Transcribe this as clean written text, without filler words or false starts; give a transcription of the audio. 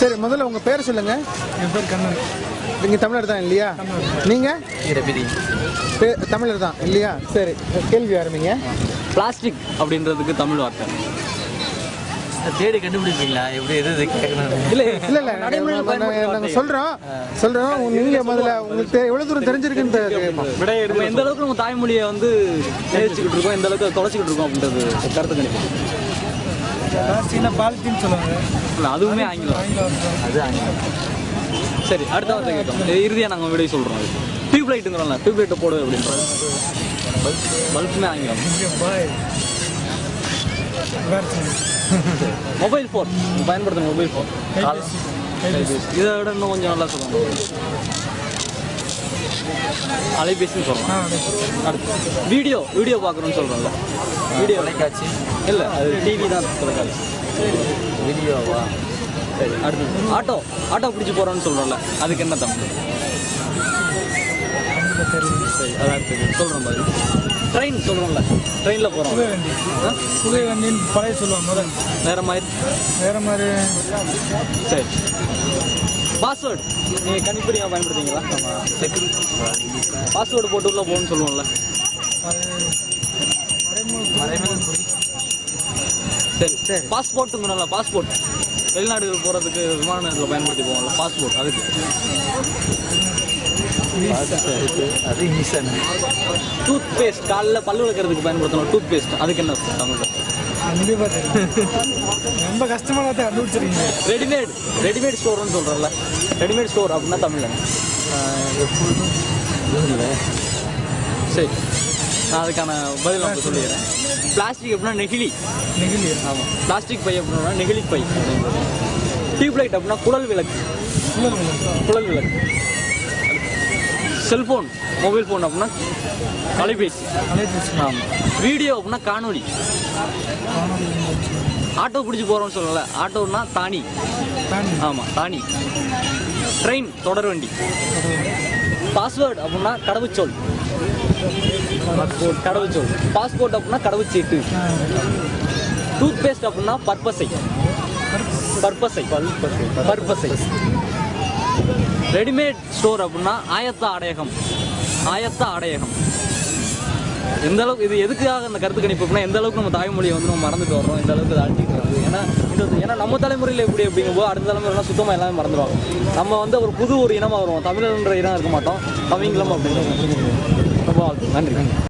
சரி, முதல்ல உங்கள் பேர் சொல்லுங்கள். என் பேர் கண்ணன். நீங்கள் தமிழர் தான் இல்லையா? நீங்கள் தமிழர் தான் இல்லையா? சரி, கேள்வி ஆரம்பிங்க. பிளாஸ்டிக் அப்படின்றதுக்கு தமிழ் வார்த்தை தேடி கண்டுபிடிப்பீங்களா? எப்படி எது கேட்கணும்? இல்லை இல்லை இல்லை, நாங்கள் சொல்கிறோம். நீங்கள் முதல்ல உங்களுக்கு எவ்வளோ தூரம் தெரிஞ்சிருக்குன்னு எந்த அளவுக்கு நம்ம தாய்மொழியை வந்து நேசிச்சுக்கிட்டு இருக்கோம், எந்த அளவுக்கு தொலைச்சிக்கிட்டு இருக்கோம் அப்படின்றது கருத்து கணிப்பு. பாலித்தீன் சொல்லுவாங்க. இல்லை, அதுவுமே ஆங்கிலம். அது ஆங்கிலம். சரி, அடுத்த வார்த்தை கேட்கலாம். இறுதியாக நாங்கள் விடை சொல்கிறோம். டியூப்லைட்டுங்கிறோம்ல, டியூப்லைட்டை போடு அப்படின்றது பல்புமே ஆங்கிலம். மொபைல் ஃபோன் பயன்படுத்துகிற மொபைல் ஃபோன் இதை விட இன்னும் கொஞ்சம் நல்லா சொல்லணும். அலைபேசின்னு சொல்லலாம். அடுத்து வீடியோ பார்க்குறோன்னு சொல்கிறோம்ல, வீடியோ தொலைக்காட்சி இல்லை, அது டிவி தான் தொலைக்காட்சி. வீடியோவா? சரி, அடுத்து ஆட்டோ பிடிச்சி போகிறோன்னு சொல்கிறோம்ல, அதுக்கு என்ன தமிழ்? சரி, அது அடுத்து சொல்கிறோம் பாரு. ட்ரெயின் சொல்கிறோம்ல, ட்ரெயினில் போகிறோம். புதிய வண்டின்னு பழைய சொல்லுவாங்க. முதல் வேறு மாதிரி. சரி, பாஸ்வேர்டு நீங்கள் கணிப்பொறியாக பயன்படுத்துவீங்களா? நம்ம செக்யூரிட்டி பாஸ்வேர்டு போட்டு உள்ள போகணும்னு சொல்லுவோம்ல. சரி, பாஸ்போர்ட்டுங்கிறோம்ல, பாஸ்போர்ட் வெளிநாடுகள் போகிறதுக்கு விமான நிலையத்தில் பயன்படுத்தி போவோம்ல, பாஸ்போர்ட். அதுக்கு அது ஈசன். டூத் பேஸ்ட் காலையில் பல்லு விளக்கிறதுக்கு பயன்படுத்தணும், டூத் பேஸ்ட். அதுக்கு என்ன தமிழ்? கண்டிப்பாக தெரியும். ரொம்ப கஷ்டமான கண்டுபிடிச்சிருக்கீங்க. ரெடிமேட் ஸ்டோர்னு சொல்கிறோம்ல, ரெடிமேட் ஸ்டோர் அப்படின்னா தமிழ். சரி, நான் அதுக்கான பதில் நான் சொல்லிடுறேன். பிளாஸ்டிக் அப்படின்னா நெகிழி. ஆமாம், பிளாஸ்டிக் பை அப்படின்னா நெகிழி பை. டியூப்லைட் அப்படின்னா குழல் விளக்கு. செல்ஃபோன் மொபைல் ஃபோன் அப்படின்னா அலைபேசி. ஆமாம், வீடியோ அப்படின்னா காணொலி. ஆட்டோ பிடிச்சி போகிறோம்னு சொல்லல, ஆட்டோன்னா தானி. ஆமாம், தானி. ட்ரெயின் தொடர் வண்டி. பாஸ்வேர்டு அப்படின்னா கடவுச்சொல். பாஸ்போர்ட் அப்படின்னா கடவுச்சீட்டு. டூத் பேஸ்ட் அப்படின்னா பர்பஸை. ரெடிமேட் ஸ்டோர் அப்படின்னா ஆயத்த அடையகம். எந்த அளவுக்கு இது எதுக்காக அந்த கருத்து கணிப்பு அப்படின்னா, எந்த அளவுக்கு நம்ம தாய்மொழியை வந்து நம்ம மறந்துட்டு வர்றோம், எந்த அளவுக்கு அழிச்சிட்டு வருது. ஏன்னா நம்ம தலைமுறையில் எப்படி அப்படிங்கும்போது அடுத்த தலைமுறைலாம் சுத்தமாக எல்லாமே மறந்துடுவாங்க. நம்ம வந்து ஒரு இனமாக வருவோம், தமிழர்ன்ற இனம் இருக்க மாட்டோம், தமிழம் அப்படின்ற. ரொம்ப நன்றி.